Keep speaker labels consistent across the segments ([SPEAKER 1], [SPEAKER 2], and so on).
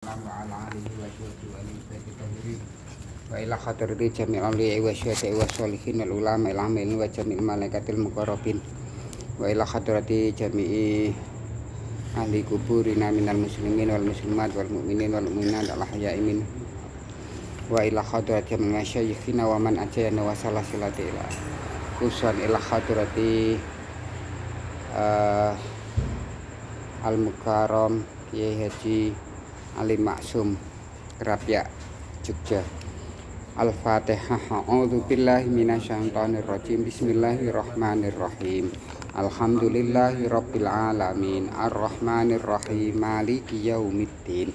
[SPEAKER 1] وعلى آله وصحبه وسلم wa ila hadrati jami'il awliya wa syuhada'i wa sholihin wal ulama al-amilin wa jami'il malaikatil muqarrabin wa ila hadrati jami'i ahli kuburina minal muslimin wal muslimat wal mu'minin wal mu'minat al-ahya'i min wa ila hadrati jami'i masyayikhina wa man ajayana wa salasilati ila khususan ila hadrati al-mukarram Kiai Haji Ali Maksum Kerapia Jogja. Al-Fatihah. A'udzu billahi minasyaitonir rajim. Bismillahirrahmanirrahim. Alhamdulillahirabbil alamin. Arrahmanir rahim. Maliki yaumiddin.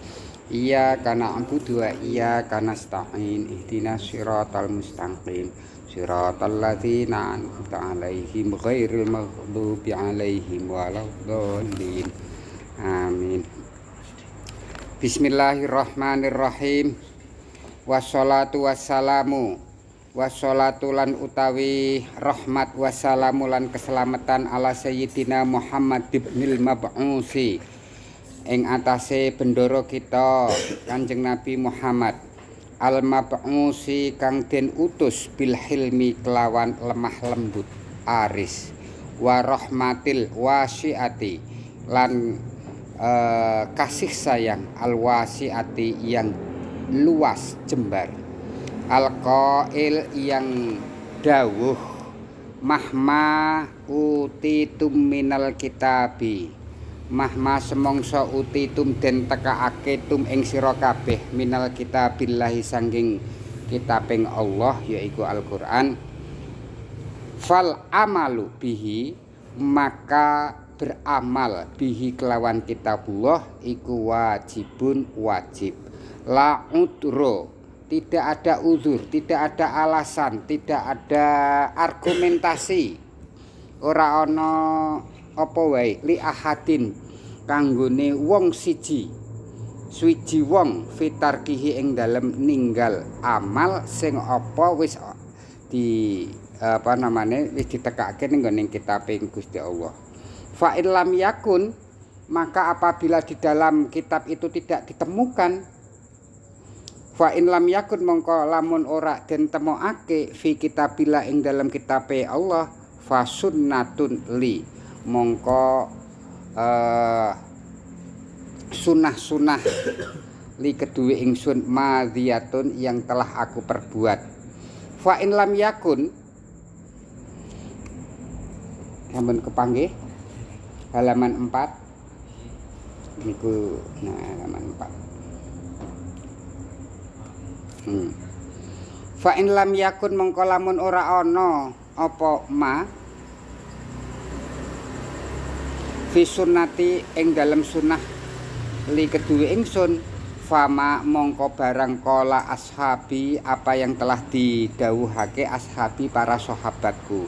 [SPEAKER 1] Iyyaka na'budu wa iyyaka nasta'in. Ihdinas siratal mustaqim. Siratal ladzina an'amta 'alaihim ghairil maghdubi alaihim waladdallin. Amin. Bismillahirrahmanirrahim. Wassalatu wassalamu wassalatu lan utawi rahmat wassalamu lan keselamatan ala sayyidina Muhammad ibnil mab'usi ing atase bendoro kita Kanjeng Nabi Muhammad al mab'usi kang den utus bil hilmi kelawan lemah lembut aris wa rahmatil wasiati lan kasih sayang al wasiati yang luas jembar al-qail yang dawuh mahma utitum minal kitabi mahma semongso utitum den tekaake tum ing sira kabeh minal kitabillahi sangking kitabing Allah yaiku Al-Qur'an fal amalu bihi maka beramal bihi kelawan kitabullah iku wajibun wajib. La udro, tidak ada uzur, tidak ada alasan, tidak ada argumentasi. Ora ana apa wae li ahadin kanggone wong siji. Suwiji wong fitarkihi ing dalem ninggal amal sing apa wis wis ditekake ning ngene kitab Gusti Allah. Fa illam yakun maka apabila di dalam kitab itu tidak ditemukan fa in lam yakun mongko lamun ora den temokake fi kitabillah ing dalam kitabe Allah fa sunnatun li mongko sunah-sunah li kedue ingsun madhiyatun yang telah aku perbuat. Fa in lam yakun sampun kepanggih halaman 4 niku halaman 4. Fa in lam yakun mongko lamun ora ana apa ma fi sunnati ing dalem sunnah li kedue ingsun fama mongko barang kala ashabi apa yang telah didhawuhake ashabi para sahabatku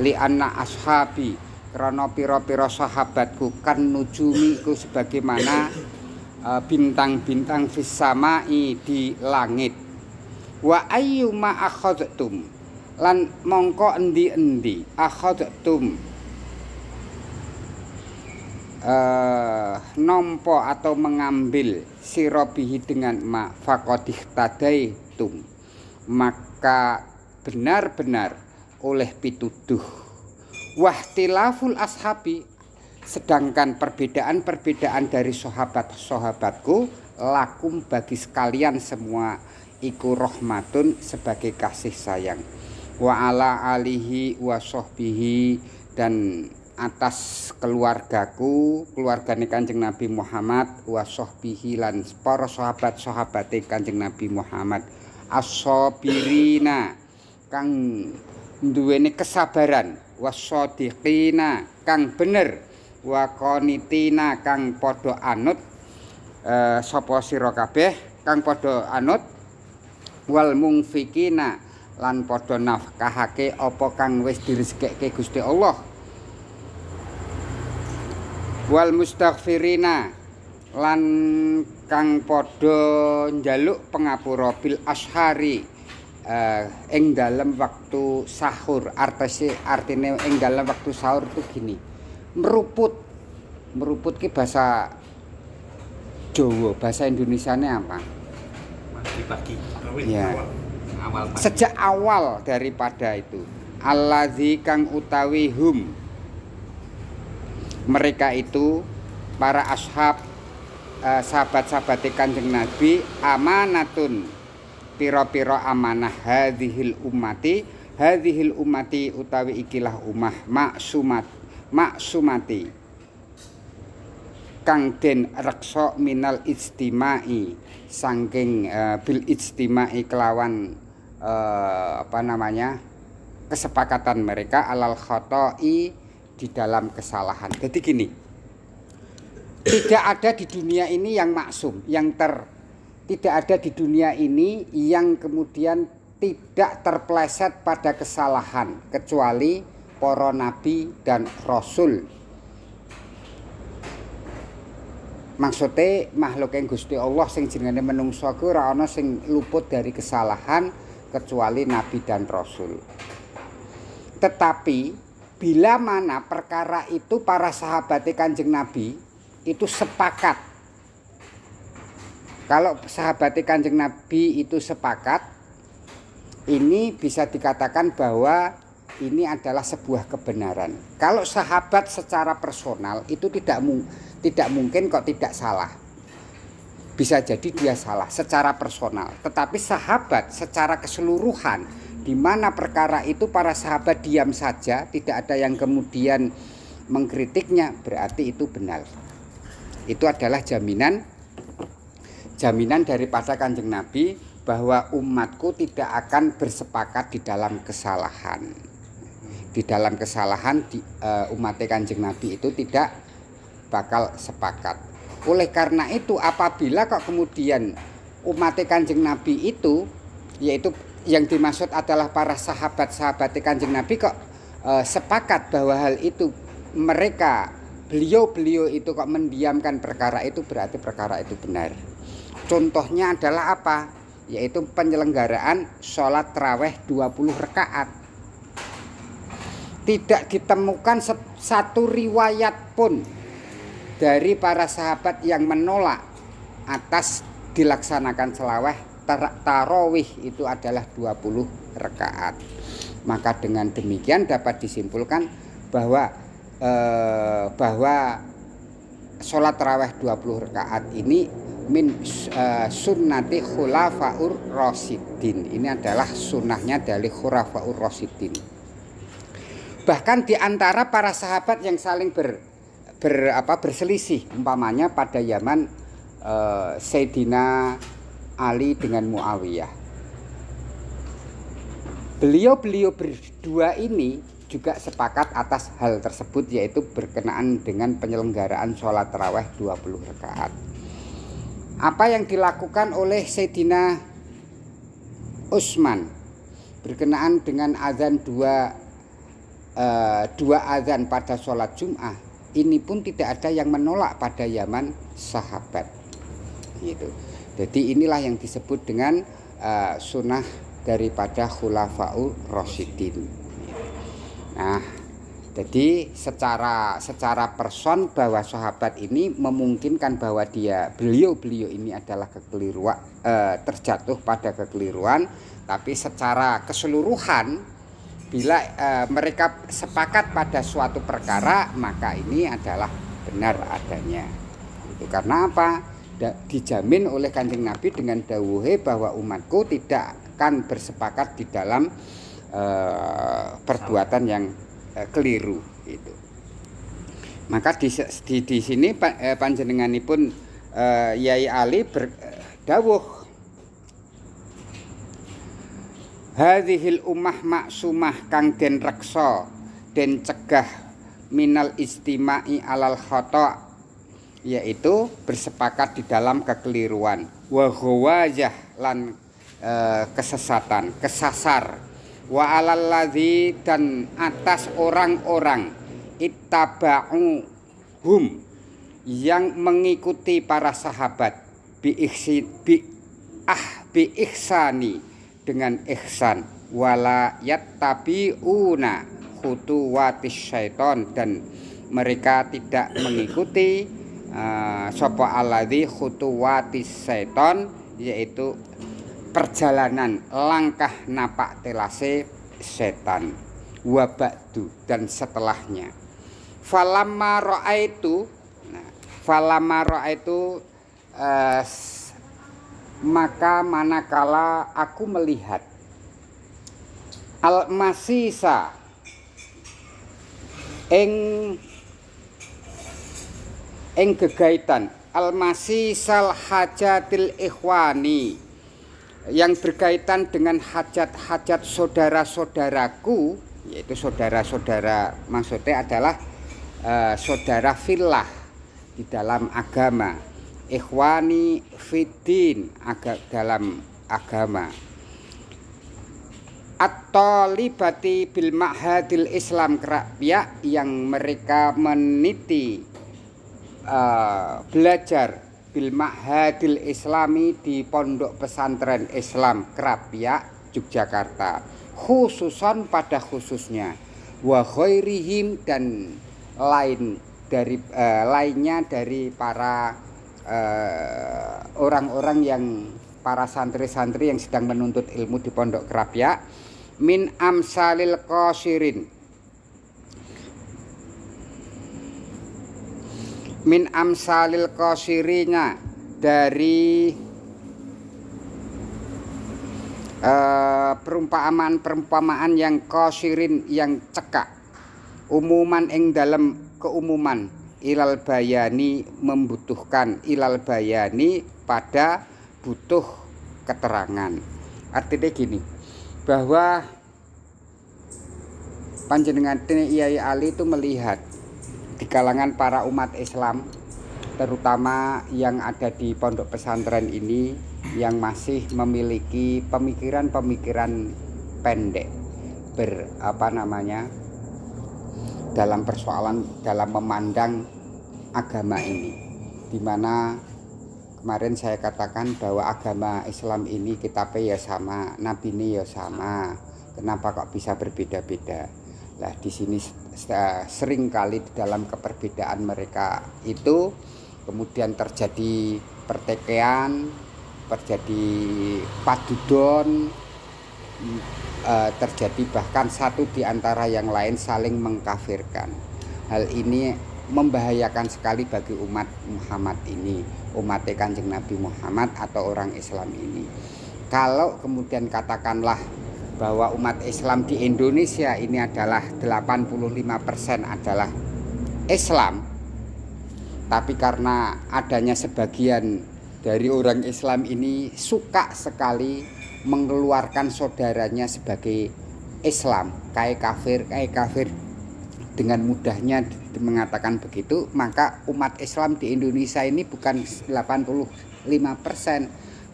[SPEAKER 1] li anna ashabi krana pira-pira sahabatku kan nujumi iku sebagaimana bintang-bintang fis samai di langit. Wa ayyuma akhadtum lan mongko endi-endi akhadtum nampa atau mengambil sirobihi dengan ma faqadih tadaitum maka benar-benar oleh pituduh wahtilaful ashabi sedangkan perbedaan-perbedaan dari sahabat-sahabatku lakum bagi sekalian semua iku rahmatun sebagai kasih sayang wa ala alihi wa sahbihi dan atas keluargaku keluargane Kanjeng Nabi Muhammad wa sahbihi lan para sahabat-sahabate Kanjeng Nabi Muhammad as-sabirina kang duweni kesabaran was-shadiqina kang bener wa qanitina kang padha anut sapa sira kabeh kang padha anut wal mungfikina lan padha nafkahake apa kang wis direzekake Gusti Allah wal mustaghfirina lan kang padha njaluk pangapura bil ashari ing dalem waktu sahur artine ing dalem waktu sahur itu gini meruput ki bahasa Jawa, bahasa Indonesianya apa?
[SPEAKER 2] Pagi-pagi.
[SPEAKER 1] Ya.
[SPEAKER 2] Awal pagi.
[SPEAKER 1] Sejak awal daripada itu, allazi kang utawi hum, mereka itu para ashab, sahabat-sahabat Kanjeng Nabi, amanatun piro-piro amanah hadhil ummati utawi ikilah umah maksumati kang den reksa minal ijtimai saking bil ijtimai kelawan kesepakatan mereka alal khoto'i di dalam kesalahan. Jadi gini, tidak ada di dunia ini yang maksum, tidak ada di dunia ini yang kemudian tidak terpleset pada kesalahan kecuali para nabi dan rasul. Maksudnya makhluk yang Gusti Allah sing jenenge menungso ku ora ana sing luput dari kesalahan kecuali nabi dan rasul. Tetapi bila mana perkara itu para sahabat Kanjeng Nabi itu sepakat. Kalau sahabat Kanjeng Nabi itu sepakat, ini bisa dikatakan bahwa ini adalah sebuah kebenaran. Kalau sahabat secara personal itu tidak mungkin kok tidak salah. Bisa jadi dia salah secara personal. Tetapi sahabat secara keseluruhan, di mana perkara itu para sahabat diam saja, tidak ada yang kemudian mengkritiknya, berarti itu benar. Itu adalah jaminan daripada Kanjeng Nabi bahwa umatku tidak akan bersepakat di dalam kesalahan. Di dalam kesalahan umat Kanjeng Nabi itu tidak bakal sepakat. Oleh karena itu apabila kok kemudian umat Kanjeng Nabi itu, yaitu yang dimaksud adalah para sahabat-sahabat Kanjeng Nabi kok sepakat bahwa hal itu beliau itu kok mendiamkan perkara itu, berarti perkara itu benar. Contohnya adalah apa? Yaitu penyelenggaraan sholat tarawih 20 rakaat. Tidak ditemukan satu riwayat pun dari para sahabat yang menolak atas dilaksanakan selaweh tarawih itu adalah 20 rakaat. Maka dengan demikian dapat disimpulkan bahwa sholat tarawih 20 rakaat ini min sunnati khulafaur rasyidin. Ini adalah sunnahnya dari khulafaur rasyidin. Bahkan di antara para sahabat yang saling berselisih, umpamanya pada zaman Sayyidina Ali dengan Muawiyah. Beliau berdua ini juga sepakat atas hal tersebut, yaitu berkenaan dengan penyelenggaraan sholat tarawih 20 rakaat. Apa yang dilakukan oleh Sayyidina Utsman berkenaan dengan azan dua azan pada sholat Jum'ah, ini pun tidak ada yang menolak pada zaman sahabat. Gitu. Jadi inilah yang disebut dengan sunnah daripada khulafaur rasyidin. Nah, jadi secara person bahwa sahabat ini memungkinkan bahwa beliau ini adalah terjatuh pada kekeliruan, tapi secara keseluruhan bila mereka sepakat pada suatu perkara, maka ini adalah benar adanya. Itu karena apa? Dijamin oleh Kanjeng Nabi dengan dawuhe bahwa umatku tidak akan bersepakat di dalam perbuatan yang keliru itu. Maka di sini panjenenganipun Yai Ali berdawuh hadhil ummah maksumah kang den reksa den cegah minal istimai alal khata', yaitu bersepakat di dalam kekeliruan, wa ghawajah lan kesasar, wa alal ladzi dan atas orang-orang ittaba'u hum yang mengikuti para sahabat bi ihsani dengan ihsan, wala yattabi'una khutuwatis syaiton, dan mereka tidak mengikuti sapa alladzi khutuwatis seton, yaitu perjalanan langkah napak telase setan, wa ba'du, dan setelahnya. Falamma ra'aitu, maka manakala aku melihat al-masisa ing gegaitan al-masisal hajatil ikhwani, yang berkaitan dengan hajat-hajat saudara-saudaraku, yaitu saudara-saudara maksudnya adalah saudara fillah di dalam agama, ikhwani fiddin dalam agama, at-talibati bil ma'hadil Islam, pihak yang mereka meniti belajar bil ma'hadil Islami di pondok pesantren Islam Krapyak Yogyakarta, khususan pada khususnya, wa khairihim, dan lainnya dari para orang-orang yang para santri-santri yang sedang menuntut ilmu di pondok Krapyak, min amsalil qasirin, min amsalil qasirina, dari perumpamaan yang qasirin, yang cekak, umuman ing dalam keumuman, ilal bayani, membutuhkan, ilal bayani, pada butuh keterangan. Artinya gini, bahwa panjenengan Kyai Ali itu melihat di kalangan para umat Islam, terutama yang ada di pondok pesantren ini, yang masih memiliki pemikiran-pemikiran pendek dalam persoalan, dalam memandang agama ini, dimana kemarin saya katakan bahwa agama Islam ini kitabnya ya sama, nabi ini ya sama, kenapa kok bisa berbeda-beda? Nah, di sini sering kali di dalam keperbedaan mereka itu kemudian terjadi pertikaian, terjadi padudon, terjadi bahkan satu di antara yang lain saling mengkafirkan. Hal ini membahayakan sekali bagi umat Muhammad ini, umat Kanjeng Nabi Muhammad atau orang Islam ini. Kalau kemudian katakanlah bahwa umat Islam di Indonesia ini adalah 85% adalah Islam, tapi karena adanya sebagian dari orang Islam ini suka sekali mengeluarkan saudaranya sebagai Islam, kayak kafir, dengan mudahnya mengatakan begitu, maka umat Islam di Indonesia ini bukan 85%,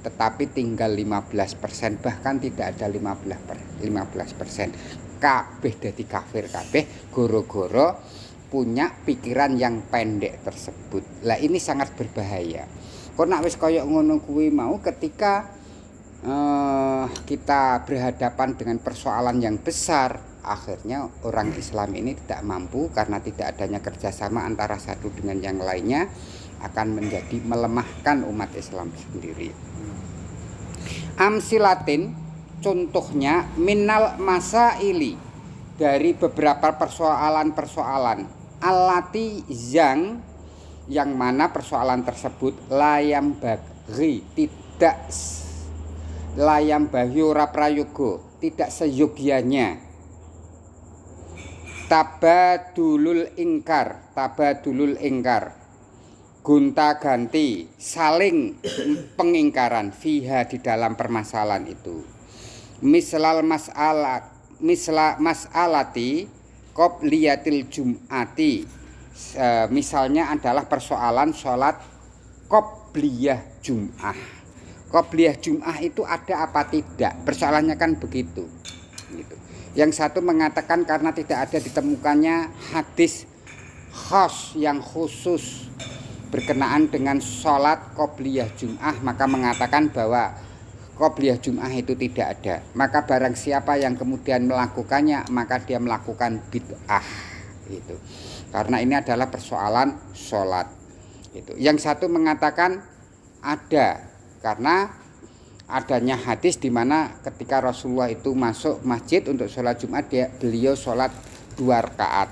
[SPEAKER 1] tetapi tinggal 15%, bahkan tidak ada 15%. Kabeh dadi kafir kabeh, goro-goro punya pikiran yang pendek tersebut. Lah ini sangat berbahaya. Kok nek wis kaya ngono kuwi mau, ketika kita berhadapan dengan persoalan yang besar, akhirnya orang Islam ini tidak mampu karena tidak adanya kerjasama antara satu dengan yang lainnya, akan menjadi melemahkan umat Islam sendiri. Amsilatin, contohnya, minal masaili, dari beberapa persoalan-persoalan, alati yang mana persoalan tersebut layam bagri, layam bahyu raprayogo, tidak seyogyanya, tabadulul ingkar, gonta ganti, saling pengingkaran fiha, di dalam permasalahan itu. Misla mas'alati qobliyatil jum'ati, misalnya adalah persoalan sholat qobliyah jum'ah. Qobliyah jum'ah itu ada apa tidak? Persoalannya kan begitu. Gitu. Yang satu mengatakan karena tidak ada ditemukannya hadis khas yang khusus berkenaan dengan sholat qobliyah jum'ah, maka mengatakan bahwa qobliyah jum'ah itu tidak ada. Maka barang siapa yang kemudian melakukannya, maka dia melakukan bid'ah. Gitu. Karena ini adalah persoalan sholat. Itu. Yang satu mengatakan ada, karena adanya hadis di mana ketika Rasulullah itu masuk masjid untuk sholat Jumat, beliau sholat 2 rakaat.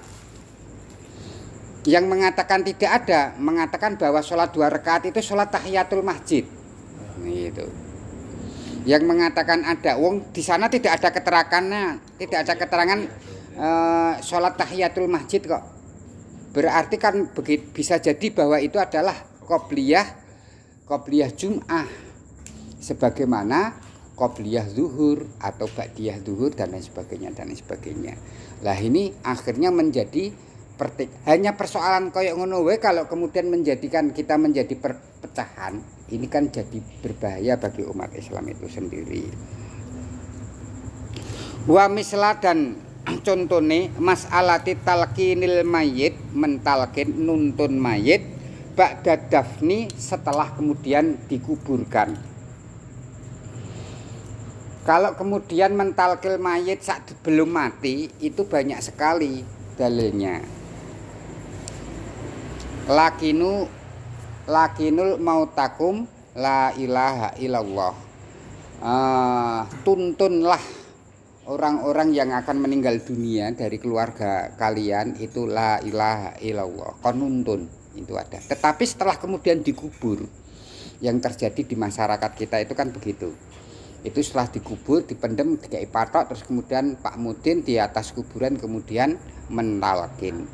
[SPEAKER 1] Yang mengatakan tidak ada, mengatakan bahwa sholat 2 rakaat itu sholat tahiyatul masjid. Gitu. Yang mengatakan ada, di sana tidak ada keterangannya, tidak ada keterangan sholat tahiyatul masjid kok. Berarti kan bisa jadi bahwa itu adalah qobliyah Jum'ah, sebagaimana qobliyah zuhur atau ba'diyah zuhur dan lain sebagainya. Lah ini akhirnya menjadi hanya persoalan koyok ngono wae. Kalau kemudian menjadikan kita menjadi perpecahan, ini kan jadi berbahaya bagi umat Islam itu sendiri. Wa misla dan contone mas'alati talqinil mayyit, mentalkin nuntun mayit ba'da dafni, setelah kemudian dikuburkan. Kalau kemudian mentalkil mayit saat belum mati, itu banyak sekali dalilnya. Lakinul mautakum la ilaha illallah. Tuntunlah orang-orang yang akan meninggal dunia dari keluarga kalian itu la ilaha illallah. Konuntun itu ada. Tetapi setelah kemudian dikubur, yang terjadi di masyarakat kita itu kan begitu. Itu setelah dikubur, dipendem, dikai patok, terus kemudian Pak Mudin di atas kuburan kemudian mentalkin.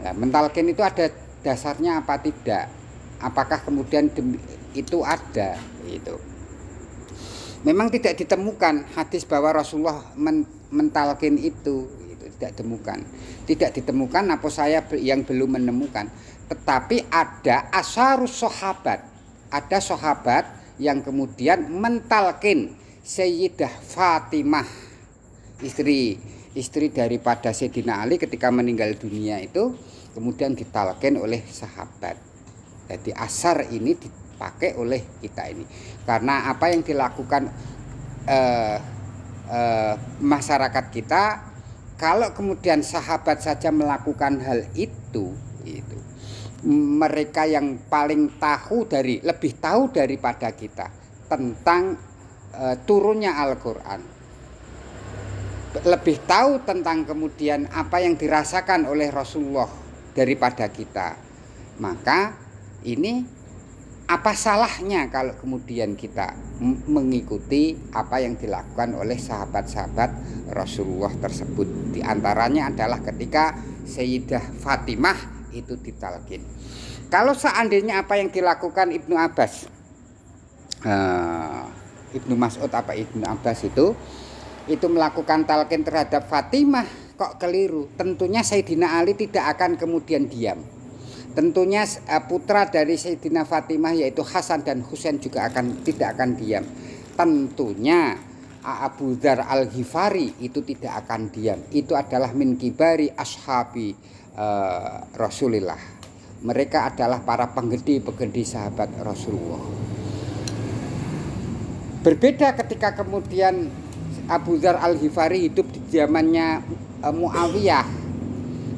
[SPEAKER 1] Nah, mentalkin itu ada dasarnya apa tidak? Apakah kemudian itu ada? Itu memang tidak ditemukan hadis bahwa Rasulullah mentalkin itu tidak ditemukan. Apa saya yang belum menemukan? Tetapi ada asharus sahabat, ada sahabat yang kemudian mentalkin Sayyidah Fatimah, istri daripada Sayyidina Ali ketika meninggal dunia itu kemudian ditalkin oleh sahabat. Jadi asar ini dipakai oleh kita ini karena apa yang dilakukan masyarakat kita. Kalau kemudian sahabat saja melakukan hal itu mereka yang paling lebih tahu daripada kita tentang turunnya Al-Quran, lebih tahu tentang kemudian apa yang dirasakan oleh Rasulullah daripada kita. Maka ini apa salahnya kalau kemudian kita mengikuti apa yang dilakukan oleh sahabat-sahabat Rasulullah tersebut. Di antaranya adalah ketika Sayyidah Fatimah itu ditalkin. Kalau seandainya apa yang dilakukan Ibnu Abbas, Ibnu Mas'ud apa Ibnu Abbas itu melakukan talqin terhadap Fatimah kok keliru, tentunya Sayyidina Ali tidak akan kemudian diam. Tentunya putra dari Sayyidina Fatimah yaitu Hasan dan Husain juga tidak akan diam. Tentunya Abu Dzar Al-Ghifari itu tidak akan diam. Itu adalah min kibari ashabi Rasulillah. Mereka adalah para penggede sahabat Rasulullah. Berbeda ketika kemudian Abu Dzar Al-Ghifari hidup di zamannya Muawiyah.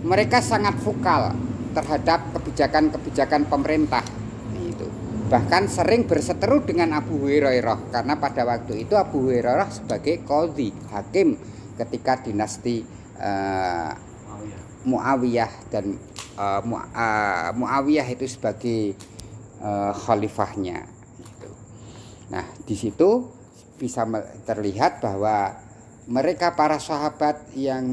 [SPEAKER 1] Mereka sangat vokal terhadap kebijakan-kebijakan pemerintah. Itu. Bahkan sering berseteru dengan Abu Hurairah karena pada waktu itu Abu Hurairah sebagai qadhi, hakim ketika dinasti Muawiyah dan Muawiyah itu sebagai khalifahnya. Nah, di situ bisa terlihat bahwa mereka para sahabat yang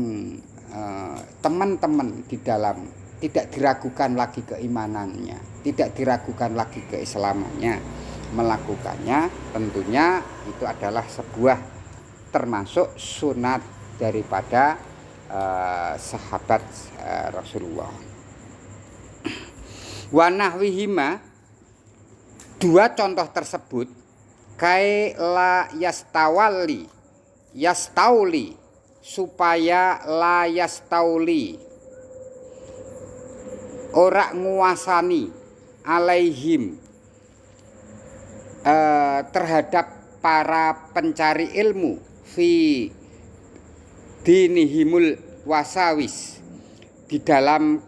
[SPEAKER 1] teman-teman di dalam tidak diragukan lagi keimanannya, tidak diragukan lagi keislamannya, melakukannya tentunya itu adalah sebuah termasuk sunat daripada sahabat Rasulullah. Wa nahwihima, dua contoh tersebut kai la yastauli supaya la yastauli ora nguasani alaihim terhadap para pencari ilmu fi dinihimul wasawis di dalam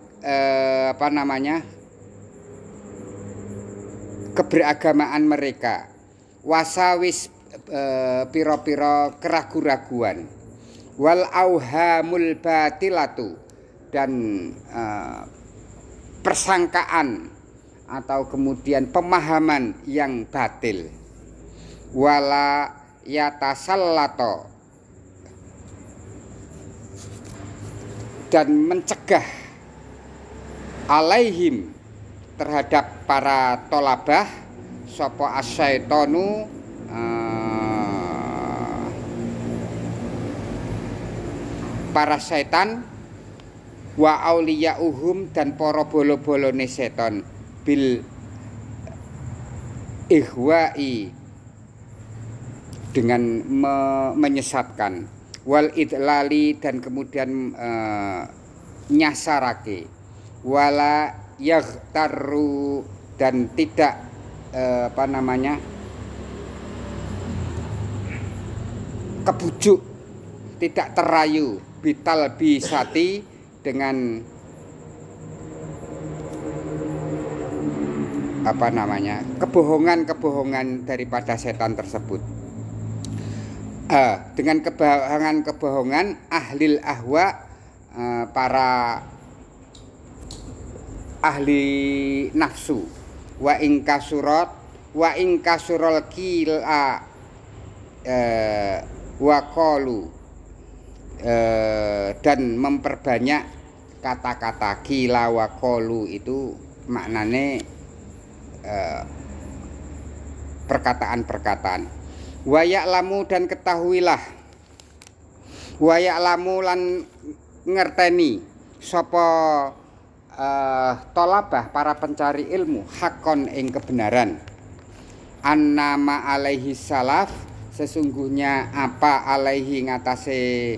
[SPEAKER 1] keberagamaan mereka, wasawis piro-piro keraguan-raguan, wal auhamul batilatu, dan persangkaan atau kemudian pemahaman yang batil, wala yatasallato, dan mencegah alaihim terhadap para tolabah sopo asyaitonu para setan, wa auliyauhum, dan para bolo-bolone seton, bil ihwa'i, dengan menyesatkan, wal idlali, dan kemudian nyasarake, wala yaghtarru, dan tidak kebujuk, tidak terayu, bital bisati, dengan kebohongan-kebohongan daripada setan tersebut, dengan kebohongan ahlil ahwa, para ahli nafsu, wa ingkasurol kila wa qalu, dan memperbanyak kata-kata kila wa qalu, itu maknane perkataan-perkataan. Wa ya'lamu, dan ketahuilah, wa ya'lamu, lan ngerteni sapa tolabah, para pencari ilmu, hakon ing kebenaran, annama alaihi salaf, sesungguhnya apa alaihi ngatasé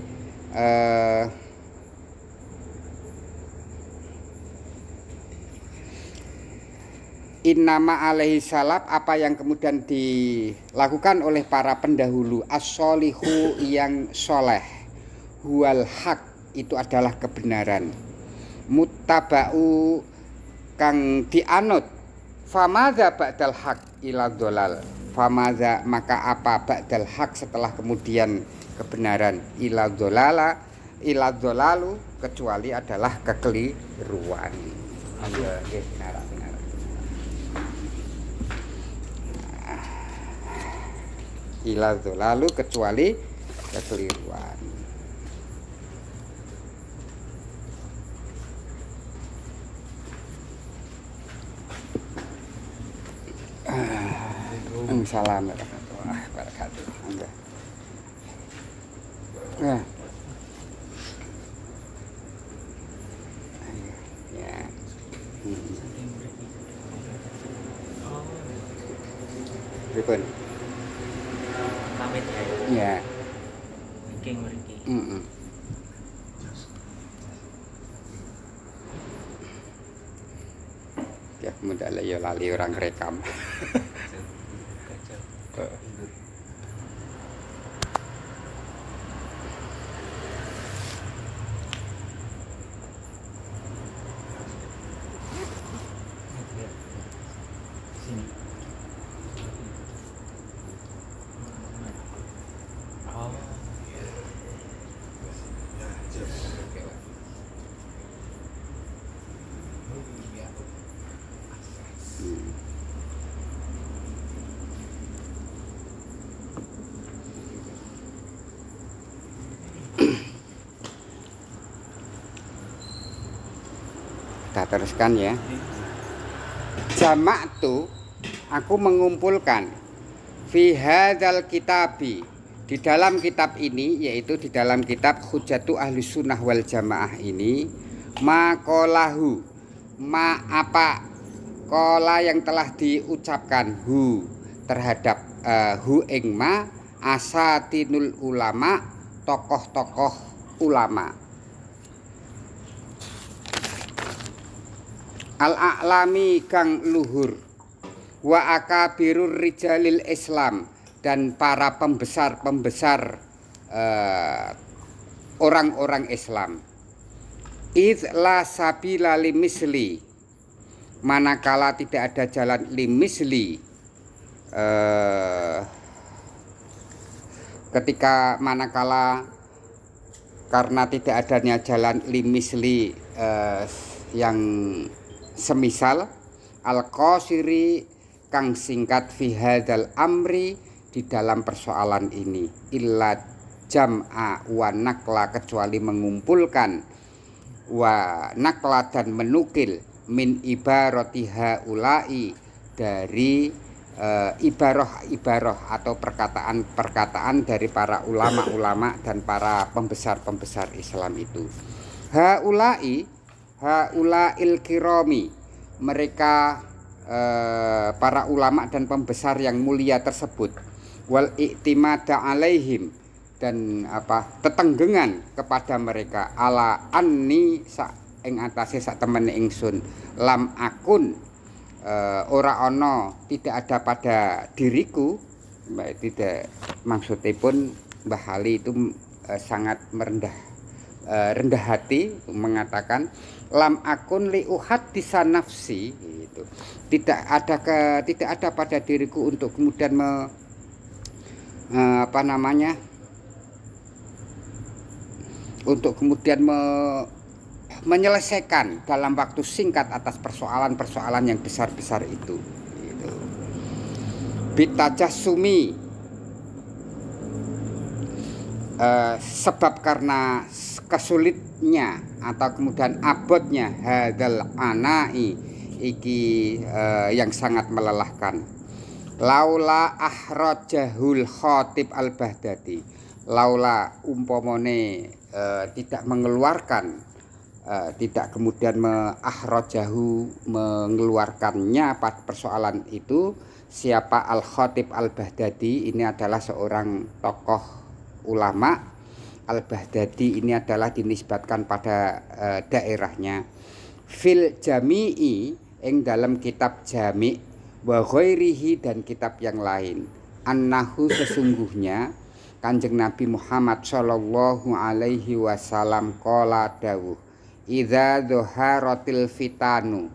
[SPEAKER 1] innama alaihi salaf, apa yang kemudian dilakukan oleh para pendahulu, as-solihu, yang soleh, huwal haq, itu adalah kebenaran, muttaba'u, kang dianut, famadza ba'dal haq ila dhalal, famadza, maka apa, ba'dal haq, setelah kemudian kebenaran, ila dhalalu, kecuali adalah kekeliruan. Ila dhalalu, kecuali kekeliruan. Salam warahmatullahi wabarakatuh. Ya. Pripun?
[SPEAKER 2] Pamit
[SPEAKER 1] Ya.
[SPEAKER 2] Mriki.
[SPEAKER 1] Ya, mudah lah ya, lali orang rekam. Kita teruskan ya. Jama'tu, aku mengumpulkan, fi hadzal kitabi, di dalam kitab ini, yaitu di dalam kitab Hujjatu Ahli Sunnah wal Jamaah ini, maqalahu, ma apa qala yang telah diucapkan, hu terhadap hu ing ma, asatinul ulama, tokoh-tokoh ulama, al-a'lami kang luhur, wa akabirur rijalil Islam, dan para pembesar-pembesar orang-orang Islam. Idz la sabila limisli, manakala tidak ada jalan limisli, ketika manakala karena tidak adanya jalan limisli yang semisal al-qasiri kang singkat fi hadzal amri di dalam persoalan ini, illa jam'a wa nakla, kecuali mengumpulkan, wa nakla dan menukil, min ibaratiha ulai, dari ibarah atau perkataan dari para ulama-ulama dan para pembesar-pembesar Islam itu. Haula'il kirami, mereka para ulama dan pembesar yang mulia tersebut, wal i'timada alaihim, dan tetenggengan kepada mereka, ala anni ing atase sak temene ingsun, lam akun ora ana, tidak ada pada diriku. Tidak, maksudipun Mbah Ali itu sangat rendah hati mengatakan lam akun li uhaddisa nafsi, gitu. Tidak ada pada diriku untuk kemudian menyelesaikan dalam waktu singkat atas persoalan-persoalan yang besar-besar itu, gitu. Bitajassumi, sebab karena kesulitnya atau kemudian abotnya hadzal anai iki yang sangat melelahkan. Laula ahrajahul khatib al-Baghdadi, laula umpamane tidak mengeluarkan, tidak kemudian mengeluarkannya pada persoalan itu, siapa al-Khatib al-Baghdadi. Ini adalah seorang tokoh ulama. Al-Baghdadi ini adalah dinisbatkan pada daerahnya. Fil jami'i, ing dalam kitab jami', wa ghairihi, dan kitab yang lain, annahu, sesungguhnya Kanjeng Nabi Muhammad sallallahu alaihi wasallam qala dawuh, idza dhuharatil fitanu,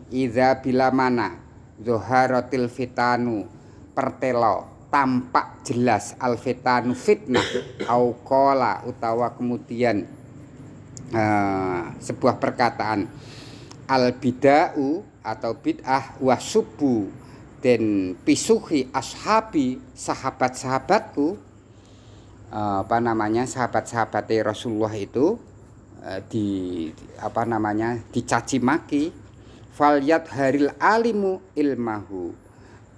[SPEAKER 1] idza bila mana dhuharatil fitanu, pertelo tampak jelas, al fitanu fitnah, au qala utawa kemudian sebuah perkataan, al bid'ah atau bid'ah, wasubu, dan pisuhi ashabi, sahabat-sahabatku, sahabat-sahabat Rasulullah itu dicaci maki. Falyat haril alimu ilmahu,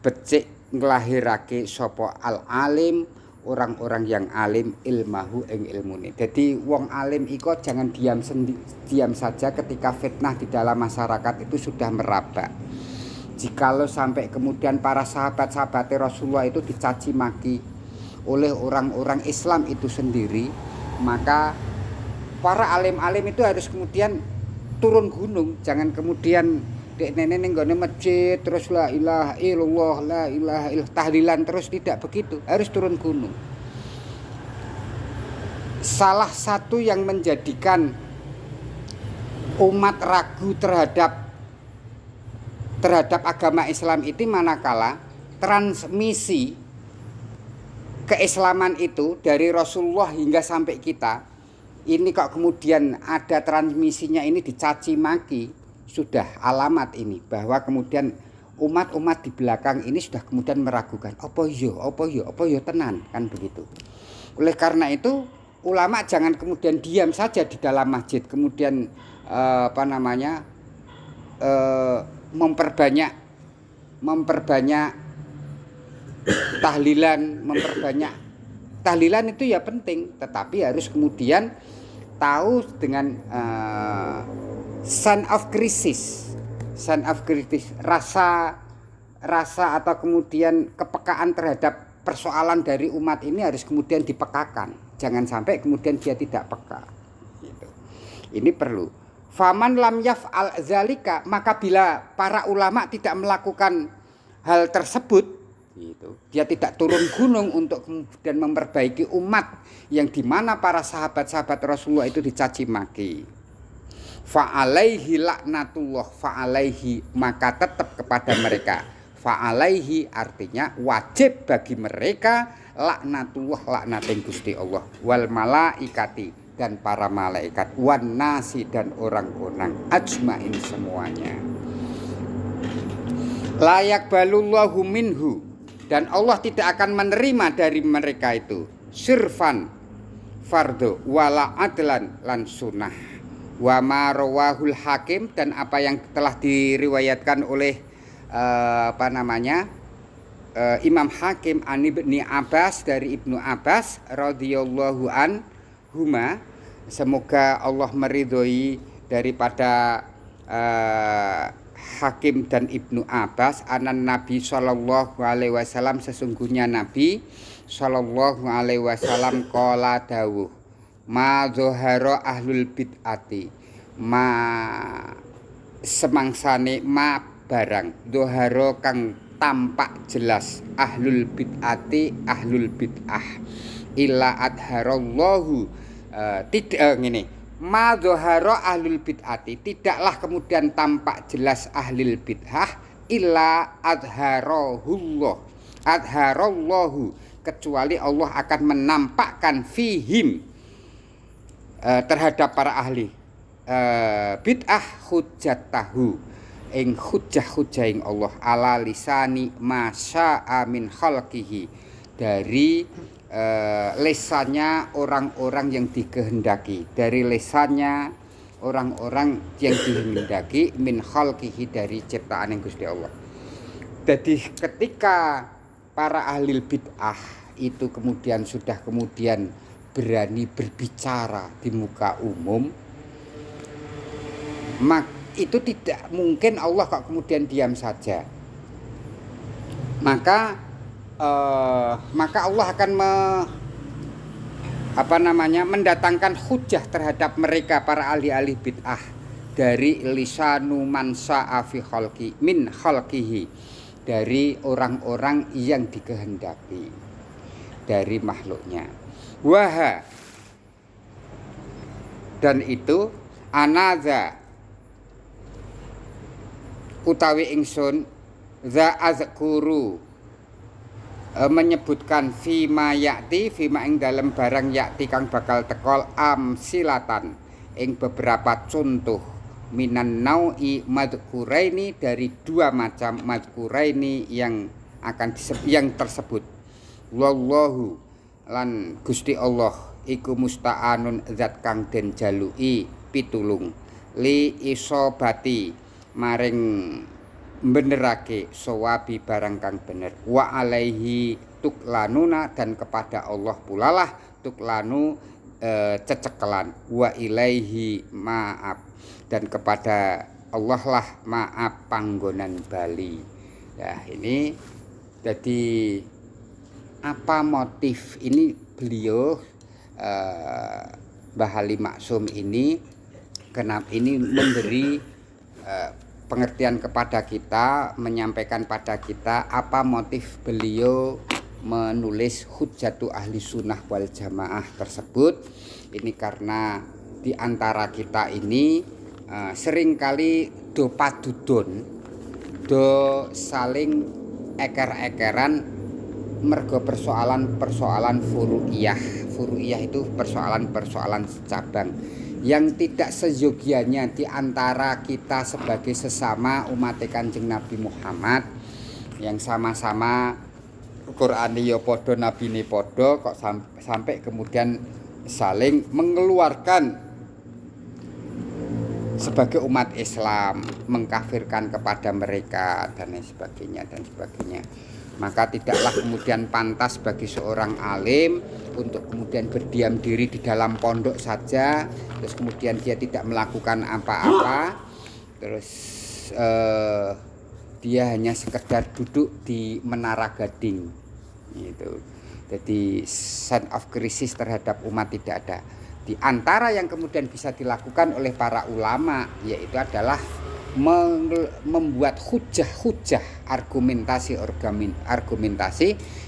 [SPEAKER 1] becik nglahirake sapa al alim, orang-orang yang alim, ilmahu ing ilmune. Jadi wong alim iko jangan diam saja ketika fitnah di dalam masyarakat itu sudah merabak. Jikalau sampai kemudian para sahabat-sahabat Rasulullah itu dicaci maki oleh orang-orang Islam itu sendiri, maka para alim-alim itu harus kemudian turun gunung. Jangan kemudian nenek nggone masjid terus la ilaha illallah, la ilaha illallah, tahlilan terus, tidak begitu. Harus turun gunung. Salah satu yang menjadikan umat ragu terhadap agama Islam itu manakala transmisi keislaman itu dari Rasulullah hingga sampai kita ini kok kemudian ada transmisinya ini dicaci maki. Sudah alamat ini bahwa kemudian umat-umat di belakang ini sudah kemudian meragukan, apa yo tenan, kan begitu. Oleh karena itu ulama jangan kemudian diam saja di dalam masjid, kemudian memperbanyak tahlilan itu ya penting, tetapi harus kemudian tahu dengan sign of crisis, rasa atau kemudian kepekaan terhadap persoalan dari umat ini harus kemudian dipekakan. Jangan sampai kemudian dia tidak peka, gitu. Ini perlu. Faman lam yaf'al zalika, maka bila para ulama tidak melakukan hal tersebut, gitu, dia tidak turun gunung untuk kemudian memperbaiki umat yang dimana para sahabat-sahabat Rasulullah itu dicaci maki. Fa'alaihi laknatullah, fa'alaihi maka tetap kepada mereka. Fa'alaihi artinya wajib bagi mereka laknatullah, laknating Gusti Allah, wal malaikati dan para malaikat, wan nasi dan orang-orang ajmain semuanya. Layak balullahu minhu, dan Allah tidak akan menerima dari mereka itu sirfan fardu wala adlan lan sunnah. Wa ma rawahul hakim, dan apa yang telah diriwayatkan oleh Imam Hakim an Ibni Abbas, dari Ibnu Abbas radhiyallahu anhuma, semoga Allah meridhoi daripada Hakim dan Ibnu Abbas, anan Nabi sallallahu alaihi wasallam, sesungguhnya Nabi sallallahu alaihi wasallam qala dawuh, ma zoharo ahlul bid'ati, ma semangsane ma barang zoharo kang tampak jelas ahlul bid'ati, ahlul bid'ah, illa adharallahu tidak ngene, ma zoharo ahlul bid'ati, tidaklah kemudian tampak jelas ahlul bid'ah, illa adharahullah, adharallahu, kecuali Allah akan menampakkan fihim terhadap para ahli bid'ah hujjatahu, ing hujjah-hujjahing Allah, ala lisani masya'a min khalqihi, dari lesannya orang-orang yang dikehendaki, dari lesannya orang-orang yang dikehendaki, min khalqihi, dari ciptaan yang Gusti Allah. Jadi ketika para ahli bid'ah itu kemudian sudah berani berbicara di muka umum, itu tidak mungkin Allah kok kemudian diam saja. Maka Allah akan mendatangkan hujah terhadap mereka para ahli-ahli bid'ah, dari lisanu man sa'a fi khalqi min khalqihi, dari orang-orang yang dikehendaki dari makhluknya. Waha, dan itu anaza utawi ingsun, za azkuru menyebutkan fima yakti, fima ing dalam barang yakti kang bakal tekol, amsilatan ing beberapa contoh, minan nau'i madhkuraini, dari dua macam madhkuraini yang akan yang tersebut. Wallahu, lan Gusti Allah iku musta'anun, zat kang den jalui pitulung, li isobati maring benerake sawabi barang kang bener, wa alaihi tuklanuna, dan kepada Allah pulalah tuklanu cecekelan, wa ilaihi maaf, dan kepada Allah lah maaf panggonan bali. Nah ini jadi apa motif ini beliau Mbah Halim Maksum ini, kenapa ini memberi pengertian kepada kita, menyampaikan pada kita apa motif beliau menulis Hujjatu Ahli Sunnah wal Jamaah tersebut. Ini karena di antara kita ini seringkali do padudon, do saling eker-ekeran mergo persoalan furu'iyah. Furu'iyah itu persoalan cabang yang tidak seyogianya di antara kita sebagai sesama umat Kanjeng Nabi Muhammad, yang sama-sama Qur'ane ya padha, nabine padha, kok sampai kemudian saling mengeluarkan sebagai umat Islam, mengkafirkan kepada mereka dan lain sebagainya dan sebagainya. Maka tidaklah kemudian pantas bagi seorang alim untuk kemudian berdiam diri di dalam pondok saja, terus kemudian dia tidak melakukan apa-apa, terus dia hanya sekedar duduk di Menara Gading gitu. Jadi sense of crisis terhadap umat tidak ada. Di antara yang kemudian bisa dilakukan oleh para ulama yaitu adalah membuat hujah-hujah, argumentasi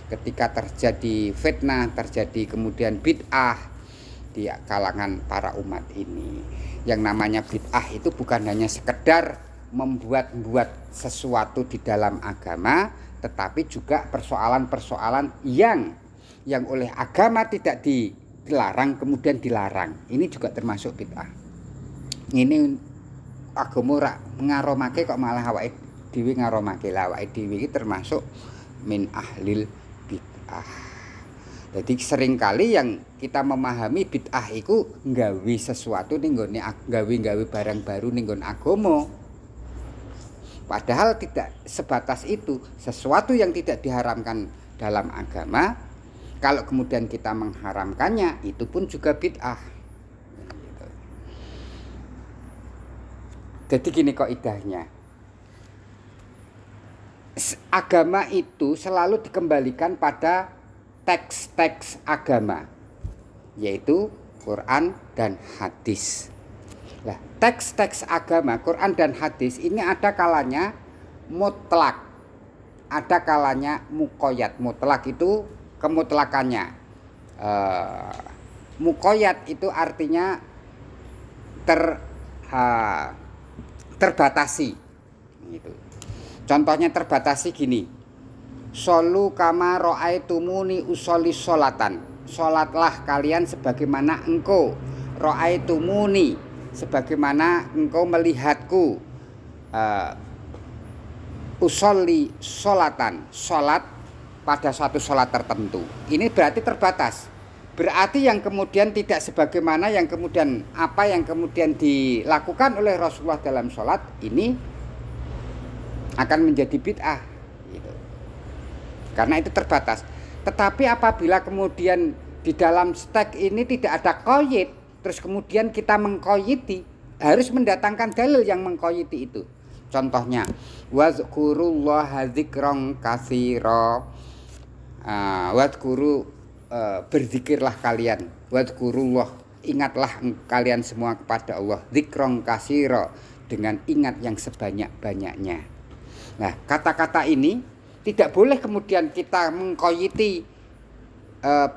[SPEAKER 1] ketika terjadi fitnah, terjadi kemudian bid'ah di kalangan para umat ini. Yang namanya bid'ah itu bukan hanya sekedar membuat sesuatu di dalam agama, tetapi juga persoalan-persoalan yang oleh agama tidak dilarang kemudian dilarang. Ini juga termasuk bid'ah. Ini agama ora ngaromake kok malah awake dhewe ngaromake. Lah awake dhewe iki termasuk min ahlil bid'ah. Jadi seringkali yang kita memahami bid'ah itu nggawe sesuatu ning nggone gawe barang baru ning nggon agama. Padahal tidak sebatas itu, sesuatu yang tidak diharamkan dalam agama kalau kemudian kita mengharamkannya itu pun juga bid'ah. Jadi gini kaidahnya. Agama itu selalu dikembalikan pada teks-teks agama, yaitu Quran dan hadis. Nah, teks-teks agama Quran dan hadis ini ada kalanya mutlak, ada kalanya muqayyad. Mutlak itu kemutlakannya. Muqayyad itu artinya terbatasi. Gitu. Contohnya terbatasi gini. Solu kama ro'aitumuni usolli sholatan. Sholatlah kalian sebagaimana engkau ro'aitumuni, sebagaimana engkau melihatku usolli sholatan, sholat pada suatu sholat tertentu. Ini berarti terbatas. Berarti yang kemudian tidak sebagaimana yang kemudian apa yang kemudian dilakukan oleh Rasulullah dalam sholat ini akan menjadi bid'ah. Karena itu terbatas. Tetapi apabila kemudian di dalam teks ini tidak ada qayyid, terus kemudian kita mengqayyidi, harus mendatangkan dalil yang mengqayyidi itu. Contohnya, wazkurullaha dzikran katsira. Berzikirlah kalian. Wazkurullah, ingatlah kalian semua kepada Allah. Dzikran katsira, dengan ingat yang sebanyak-banyaknya. Nah, kata-kata ini tidak boleh kemudian kita mengqayyidi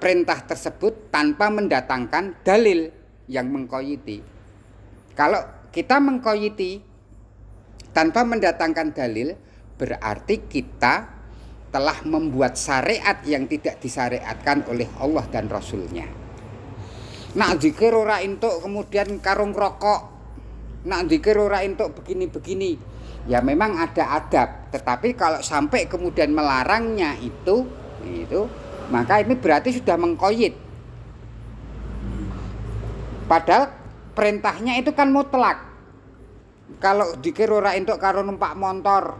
[SPEAKER 1] perintah tersebut tanpa mendatangkan dalil yang mengqayyidi. Kalau kita mengqayyidi tanpa mendatangkan dalil, berarti kita telah membuat syariat yang tidak disyariatkan oleh Allah dan Rasulnya. Nak dzikir ora entuk kemudian karung rokok, nak dzikir ora entuk begini-begini. Ya memang ada adab, tetapi kalau sampai kemudian melarangnya itu maka ini berarti sudah mengqayyid. Padahal perintahnya itu kan mutlak. Kalau dzikir ora entuk karo numpak motor.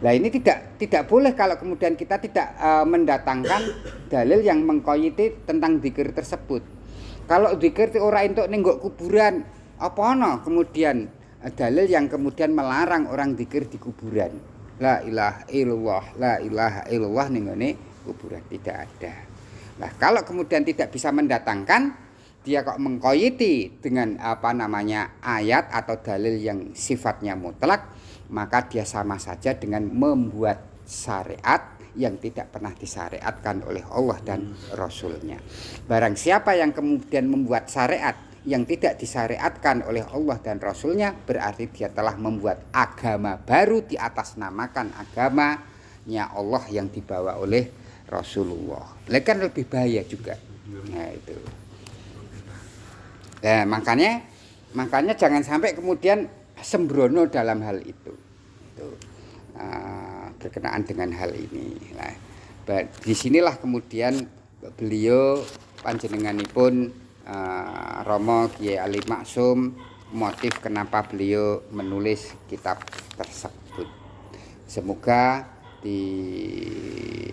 [SPEAKER 1] Nah ini tidak boleh kalau kemudian kita tidak mendatangkan dalil yang mengqayyidi tentang dzikir tersebut. Kalau dzikir ora entuk ning nggo kuburan, apa ana kemudian dalil yang kemudian melarang orang dzikir di kuburan. La ilaha illallah ning ngene kuburan tidak ada. Nah, kalau kemudian tidak bisa mendatangkan, dia kok mengqayyidi dengan ayat atau dalil yang sifatnya mutlak, maka dia sama saja dengan membuat syariat yang tidak pernah disyariatkan oleh Allah dan Rasulnya. Barang siapa yang kemudian membuat syariat yang tidak disyariatkan oleh Allah dan Rasulnya, berarti dia telah membuat agama baru di atas namakan agamanya Allah yang dibawa oleh Rasulullah. Kan lebih bahaya juga. Nah itu. Nah, makanya jangan sampai kemudian sembrono dalam hal itu. Berkenaan dengan hal ini. Nah, disinilah kemudian beliau panjenenganipun Romo Kiai Ali Maksum, motif kenapa beliau menulis kitab tersebut. Semoga di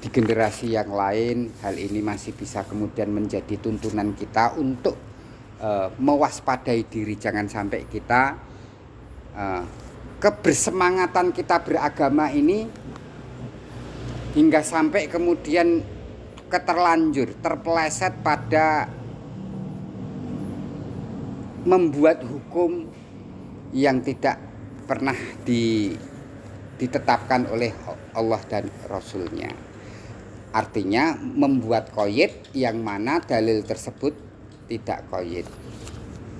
[SPEAKER 1] generasi yang lain hal ini masih bisa kemudian menjadi tuntunan kita untuk mewaspadai diri, jangan sampai kita kebersemangatan kita beragama ini hingga sampai kemudian terpeleset pada membuat hukum yang tidak pernah ditetapkan oleh Allah dan Rasulnya. Artinya membuat qaid yang mana dalil tersebut tidak qaid.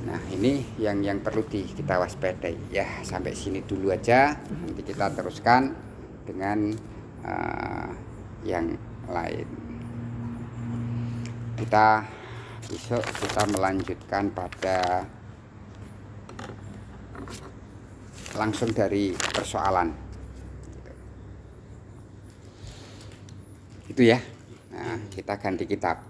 [SPEAKER 1] Nah, ini yang perlu kita waspadai. Ya, sampai sini dulu aja. Nanti kita teruskan dengan yang lain. Besok kita melanjutkan pada langsung dari persoalan. Itu ya. Nah, kita ganti kitab.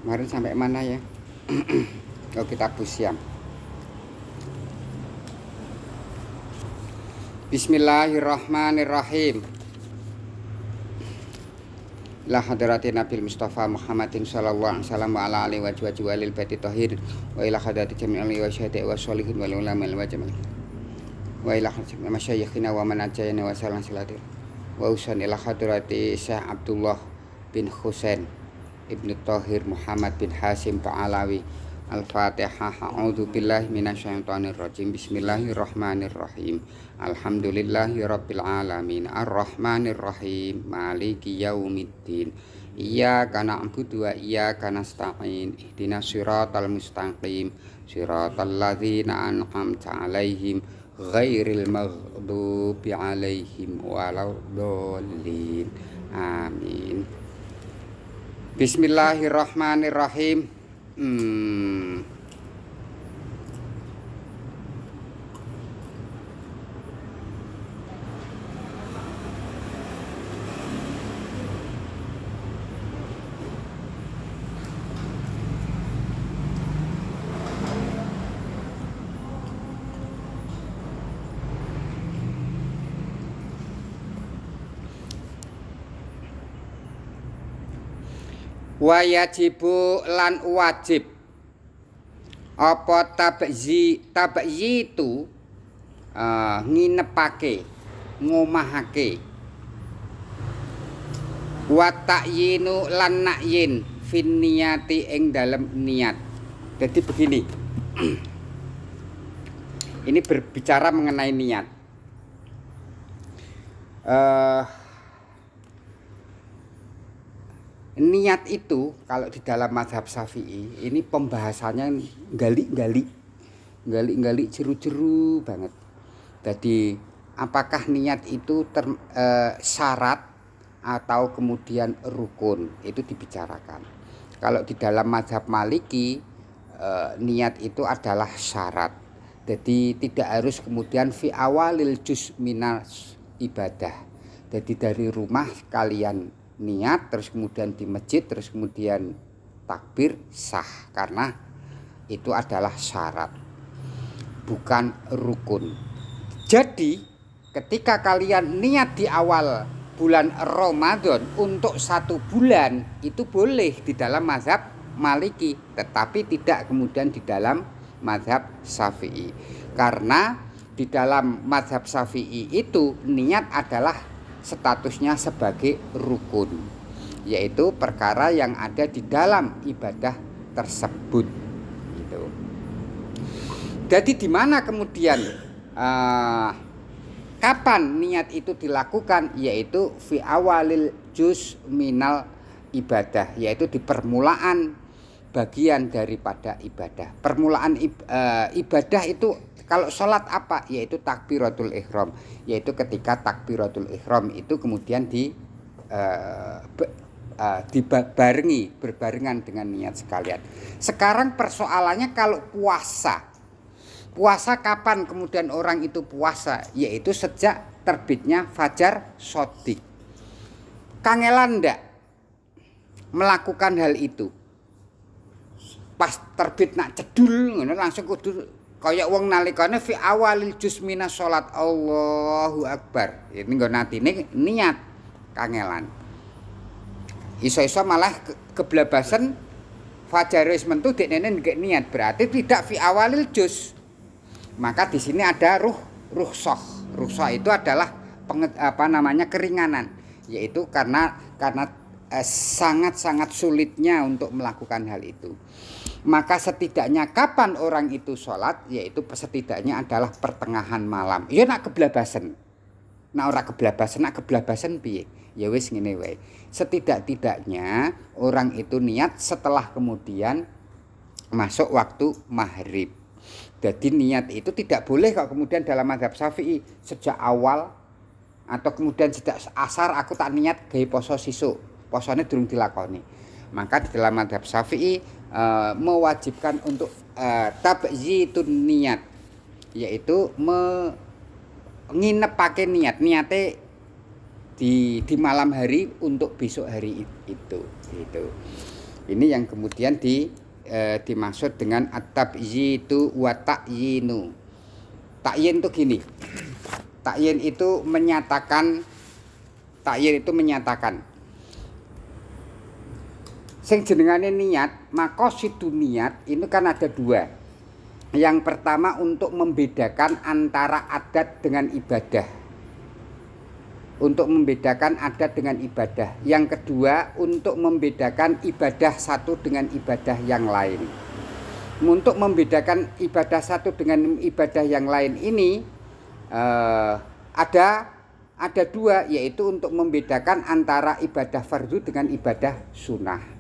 [SPEAKER 1] Kemarin sampai mana ya? Oh, kitab Busyam. Bismillahirrahmanirrahim. La hadrati Nabil Mustafa Muhammadin sallallahu alaihi wasallam wa ala alihi wa walil baiti tahir wa ila hadrati jami'il wa syahada'i wa sholihin wal ulama wal jamaah wa ila hadrati masyayikhina wa man ajayna wa sallallahu alaihi wa usan ila hadrati Syekh Abdullah bin Husain Ibnu Tahir Muhammad bin Hasim Ta'alawi. Al-Fatihah. A'udzu billahi minasyaitonir rajim. Bismillahirrahmanirrahim. Alhamdulillahi rabbil alamin. Arrahmanir rahim. Maliki yaumiddin. Iyyaka na'budu wa iyyaka nasta'in. Ihdinas siratal mustaqim. Siratal ladzina an'amta 'alaihim ghairil maghdubi 'alaihim waladdallin. Amin. Bismillahirrahmanirrahim. Wayajibu lan wajib apa tabyi itu nginepake, ngomahake. Wa ta'yinu lan nakyin fin niyati ing dalem niat. Jadi begini. Ini berbicara mengenai niat. Niat itu kalau di dalam mazhab Syafi'i ini pembahasannya gali-gali jeru-jeru banget. Jadi apakah niat itu syarat atau kemudian rukun, itu dibicarakan. Kalau di dalam mazhab Maliki niat itu adalah syarat. Jadi tidak harus kemudian fi awalil juz minas ibadah. Jadi dari rumah kalian niat, terus kemudian di masjid, terus kemudian takbir, sah, karena itu adalah syarat, bukan rukun. Jadi ketika kalian niat di awal bulan Ramadan untuk 1 bulan, itu boleh di dalam mazhab Maliki, tetapi tidak kemudian di dalam mazhab Syafi'i, karena di dalam mazhab Syafi'i itu niat adalah statusnya sebagai rukun, yaitu perkara yang ada di dalam ibadah tersebut. Gitu. Jadi di mana kemudian kapan niat itu dilakukan, yaitu fi awalil juz minal ibadah, yaitu di permulaan bagian daripada ibadah. Permulaan ibadah itu kalau sholat apa? Yaitu takbiratul ihram, yaitu ketika takbiratul ihram itu kemudian berbarengan dengan niat sekalian. Sekarang persoalannya kalau puasa kapan kemudian orang itu puasa? Yaitu sejak terbitnya fajar shodiq. Kangelan ndak melakukan hal itu? Pas terbit nak cedul langsung kudu kaya wong nalikane fi awalil juz minas salat Allahu Akbar. Ini nggo natine niat kangelan. Iso-iso malah keblabasan fajar wis mentu dekne nggih niat, berarti tidak fi awalil juz. Maka di sini ada rukhsah. Rukhsah itu adalah keringanan, yaitu karena sangat-sangat sulitnya untuk melakukan hal itu. Maka setidaknya kapan orang itu sholat, yaitu setidaknya adalah pertengahan malam. Ya nak keblabasen. Nah ora keblabasen piye? Ya wis ngene wae. Setidak-tidaknya orang itu niat setelah kemudian masuk waktu maghrib. Jadi niat itu tidak boleh kok kemudian dalam mazhab Syafi'i sejak awal atau kemudian sejak asar aku tak niat gawe poso sisuk. Posone durung dilakoni. Maka di dalam mazhab Syafi'i mewajibkan untuk tabzitun niat, yaitu nginepake niate di malam hari untuk besok hari itu gitu. Ini yang kemudian dimaksud dengan at-tabyitu wa ta'yinu. Ta'yin itu gini. Ta'yin itu menyatakan sing jenengane niat, maqasidun niat ini kan ada dua. Yang pertama untuk membedakan antara adat dengan ibadah. Untuk membedakan adat dengan ibadah. Yang kedua untuk membedakan ibadah satu dengan ibadah yang lain. Untuk membedakan ibadah satu dengan ibadah yang lain ini ada dua, yaitu untuk membedakan antara ibadah fardu dengan ibadah sunnah.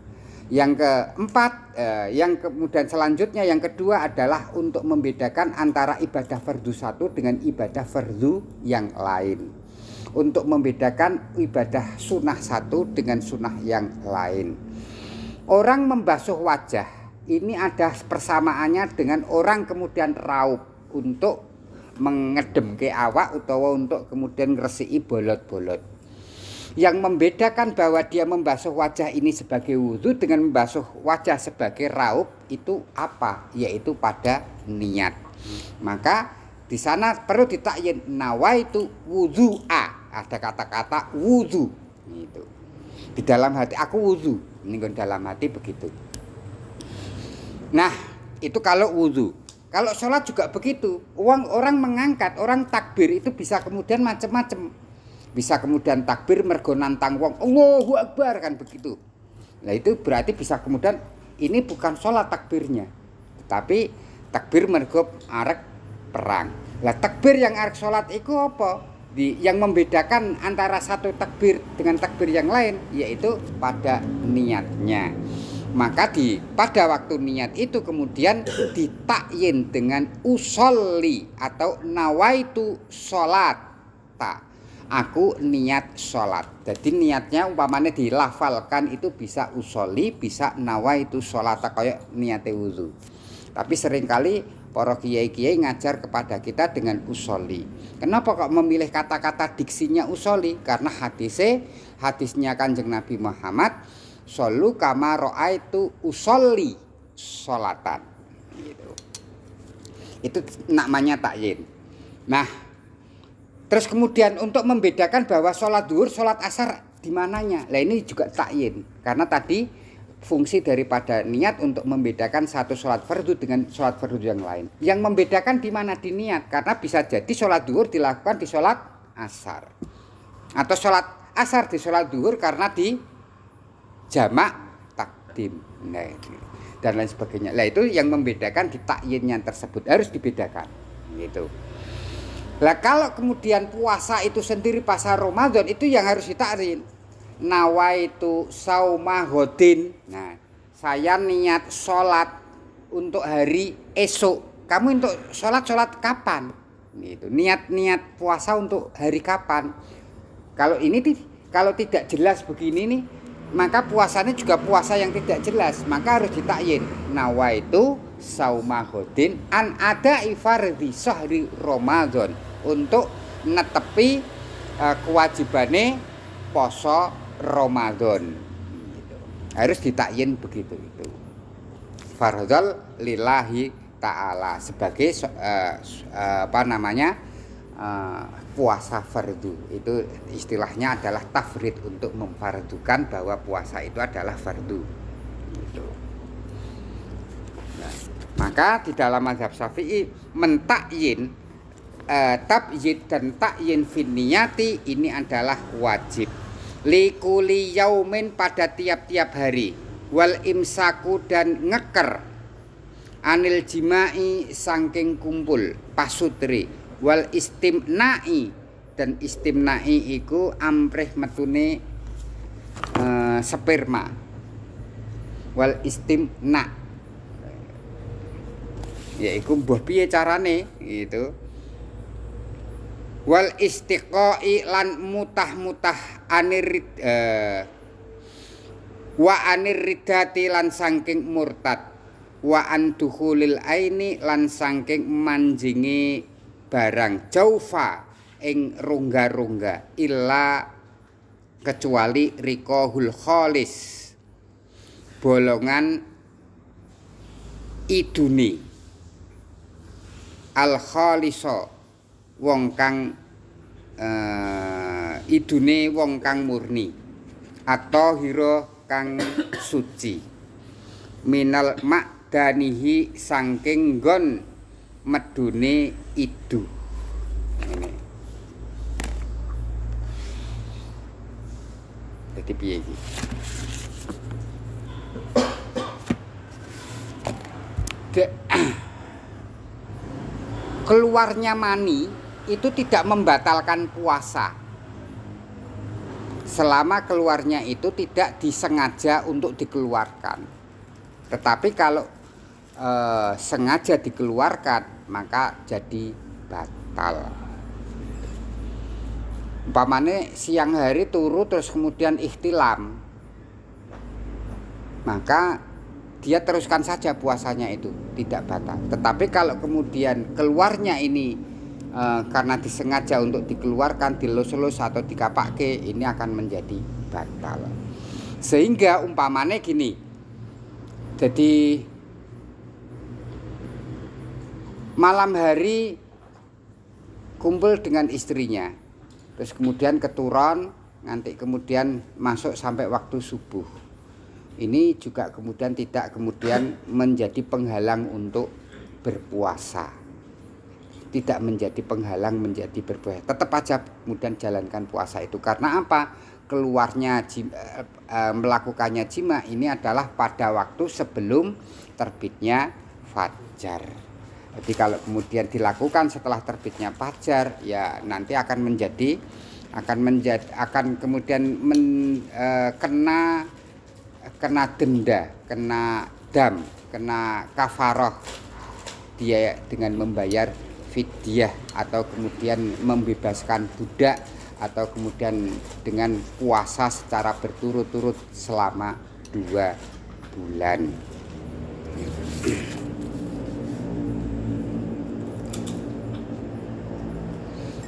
[SPEAKER 1] Yang keempat, yang kemudian selanjutnya yang kedua adalah untuk membedakan antara ibadah fardu satu dengan ibadah fardu yang lain. Untuk membedakan ibadah sunnah satu dengan sunnah yang lain. Orang membasuh wajah ini ada persamaannya dengan orang kemudian raup untuk mengedemke awak utawa untuk kemudian ngresiki bolot-bolot. Yang membedakan bahwa dia membasuh wajah ini sebagai wudu dengan membasuh wajah sebagai raup itu apa? Yaitu pada niat. Maka di sana perlu ditakyin nawaitu wudu'a. Ada kata-kata wudu gitu. Di dalam hati aku wudu. Ini kan dalam hati begitu. Nah, itu kalau wudu. Kalau sholat juga begitu. Orang mengangkat, orang takbir itu bisa kemudian macam-macam. Bisa kemudian takbir mergo nantang wong, Allahu Akbar kan begitu. Nah itu berarti bisa kemudian ini bukan sholat takbirnya, tetapi takbir mergo arek perang. Lah takbir yang arek sholat itu apa? Yang membedakan antara satu takbir dengan takbir yang lain yaitu pada niatnya. Maka pada waktu niat itu kemudian ditakyin dengan usolli atau nawaitu sholat. Aku niat sholat. Jadi niatnya umpamanya dilafalkan itu bisa usolli, bisa nawaitu sholat kayak niate wudu. Tapi seringkali para kiai-kiai ngajar kepada kita dengan usolli. Kenapa kok memilih kata-kata diksinya usolli? Karena hadisnya Kanjeng Nabi Muhammad, shollu kama ra'aitu usolli sholatan. Gitu. Itu namanya takyin. Nah, terus kemudian untuk membedakan bahwa sholat duhur, sholat asar di mananya. Nah ini juga takyin. Karena tadi fungsi daripada niat untuk membedakan satu sholat fardu dengan sholat fardu yang lain. Yang membedakan di mana di niat. Karena bisa jadi sholat duhur dilakukan di sholat asar. Atau sholat asar di sholat duhur karena di jamak takdim. Nah, dan lain sebagainya. Nah itu yang membedakan di takyinnya tersebut. Harus dibedakan. Gitu. Lah kalau kemudian puasa itu sendiri puasa Ramadan itu yang harus ditakyin. Nawaitu saumahodin. Nah, saya niat sholat untuk hari esok. Kamu untuk sholat kapan? Gitu. Niat puasa untuk hari kapan? Kalau tidak jelas begini nih, maka puasanya juga puasa yang tidak jelas. Maka harus ditakyin. Nawaitu saumahodin an ada fardhi syahri Ramadan, untuk netepi kewajibane poso Ramadan. Gitu. Harus ditakyin begitu itu. Fardhal lillahi ta'ala sebagai puasa fardu. Itu istilahnya adalah tafrid untuk memfardukan bahwa puasa itu adalah fardu. Gitu. Nah, maka di dalam mazhab Syafi'i mentakyin tabyid dan takyin fin niyati ini adalah wajib. Likuli yaumin pada tiap-tiap hari. Wal imsaku dan ngeker. Anil jimai saking kumpul pasutri. Wal istimnai dan istimnai iku ampreh metune sperma. Wal istimna yaiku mbuh piye carane gitu. Wal istiqai lan mutah-mutah wa anirridati lan saking murtad wa andukhulil aini lan saking manjingi barang jaufa ing rongga-rongga illa kecuali riqahul khalis bolongan idune al khalisa wong kang idune wong kang murni atau hira kang suci minal makdanihi saking nggon medune idu. Ngene. Dadi piye iki? Keluarnya mani itu tidak membatalkan puasa selama keluarnya itu tidak disengaja untuk dikeluarkan. Tetapi kalau sengaja dikeluarkan maka jadi batal. Umpamane siang hari turu terus kemudian ikhtilam, maka dia teruskan saja puasanya itu tidak batal. Tetapi kalau kemudian keluarnya ini karena disengaja untuk dikeluarkan, dilus-lus atau dikapake, ini akan menjadi batal. Sehingga umpamane gini, jadi malam hari kumpul dengan istrinya, terus kemudian keturun, nanti kemudian masuk sampai waktu subuh. Ini juga kemudian tidak kemudian menjadi penghalang untuk berpuasa. Tidak menjadi penghalang menjadi berpuasa. Tetap aja kemudian jalankan puasa itu. Karena apa? Keluarnya melakukannya jima ini adalah pada waktu sebelum terbitnya fajar. Jadi kalau kemudian dilakukan setelah terbitnya fajar, ya nanti akan kemudian kena denda, kena dam, kena kafaroh dia dengan membayar fidyah atau kemudian membebaskan budak atau kemudian dengan puasa secara berturut-turut selama 2 bulan.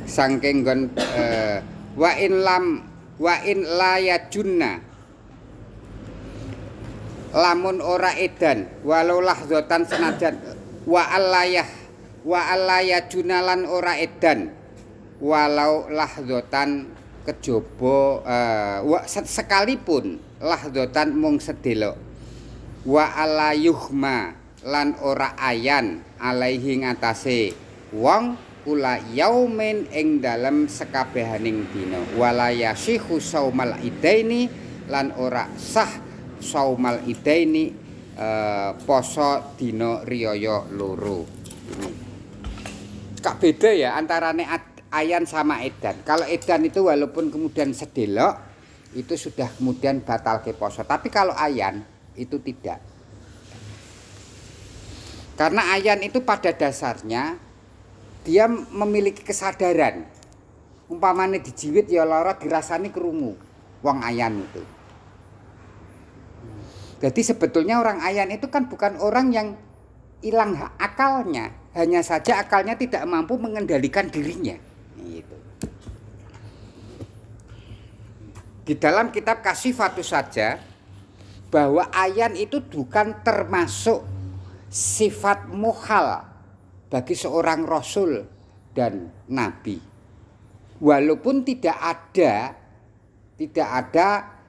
[SPEAKER 1] Saking gon wa in la yajunna lamun ora edan walau lahdzatan senajan wa alayah junalan ora edan walau lahdzatan kejaba sekalipun lahdzatan mung sedelok wa alayuhma lan ora ayan alaihi ngatasé wong kula yaumin ing dalem sekabehaning dina wala yasihu saumal idaini lan ora sah saumal idaini poso dina riyaya loro. Kak beda ya antarane ayan sama edan. Kalau edan itu walaupun kemudian sedelok itu sudah kemudian batal ke poso. Tapi kalau ayan itu tidak. Karena ayan itu pada dasarnya dia memiliki kesadaran. Umpamane dijiwit ya lara dirasani krungu wong ayan itu. Jadi sebetulnya orang ayan itu kan bukan orang yang hilang akalnya, hanya saja akalnya tidak mampu mengendalikan dirinya. Gitu. Di dalam kitab Kasifatus saja bahwa ayan itu bukan termasuk sifat muhal bagi seorang rasul dan nabi. Walaupun tidak ada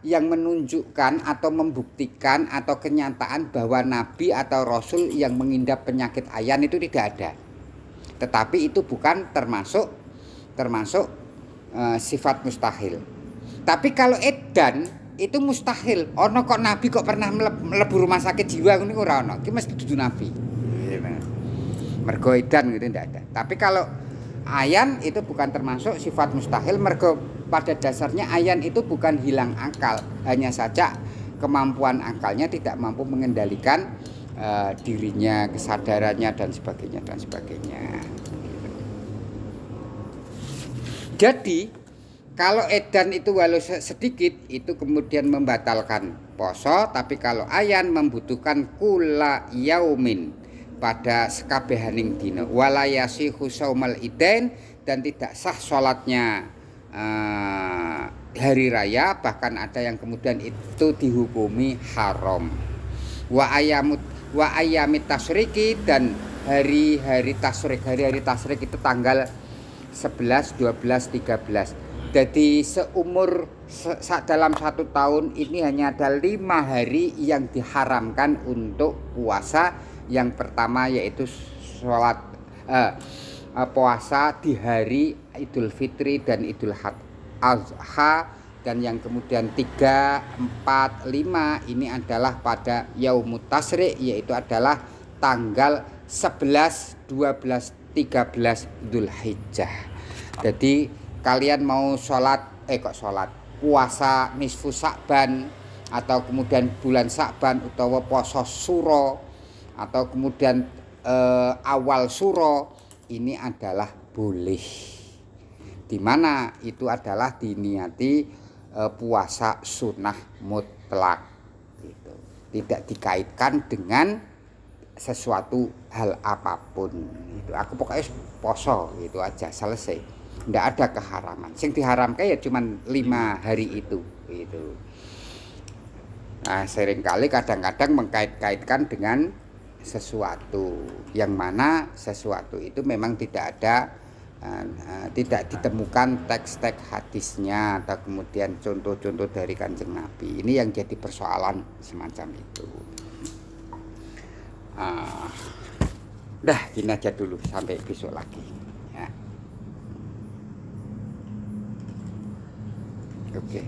[SPEAKER 1] yang menunjukkan atau membuktikan atau kenyataan bahwa nabi atau rasul yang mengidap penyakit ayan itu tidak ada. Tetapi itu bukan termasuk sifat mustahil. Tapi kalau edan itu mustahil. Ono kok nabi kok pernah mlebu rumah sakit jiwa ngono ora ono. Ki mesti dudu nabi. Mergo edan gitu ndak ada. Tapi kalau ayan itu bukan termasuk sifat mustahil, mergo pada dasarnya ayan itu bukan hilang akal, hanya saja kemampuan akalnya tidak mampu mengendalikan dirinya, kesadarannya dan sebagainya dan sebagainya. Jadi kalau edan itu walau sedikit itu kemudian membatalkan poso, tapi kalau ayan membutuhkan kula yaumin pada sekabehaning dina walayasi husaumal iden, dan tidak sah sholatnya hari raya, bahkan ada yang kemudian itu dihukumi haram. Wa ayamit tasriki, dan hari-hari tasrik itu tanggal 11, 12, 13. Jadi seumur dalam 1 tahun ini hanya ada 5 hari yang diharamkan untuk puasa. Yang pertama yaitu sholat puasa di hari Idul Fitri dan Idul Adha, dan yang kemudian 3, 4, 5 ini adalah pada Yaumut Tasyrik, yaitu adalah tanggal 11, 12, 13 Dzulhijjah. Jadi kalian mau sholat puasa nisfu Sa'ban, atau kemudian bulan Sa'ban utawa poso suro, atau kemudian awal suro, ini adalah boleh, dimana itu adalah diniati puasa sunnah mutlak gitu. Tidak dikaitkan dengan sesuatu hal apapun itu. Aku pokoknya poso gitu aja, selesai, tidak ada keharaman. Yang diharamkan ya cuman 5 hari itu gitu. Nah, seringkali kadang-kadang mengkait-kaitkan dengan sesuatu yang mana sesuatu itu memang tidak ada, tidak ditemukan teks-teks hadisnya atau kemudian contoh-contoh dari Kanjeng Nabi. Ini yang jadi persoalan semacam itu. Dah, gini aja dulu sampai besok lagi ya. Oke.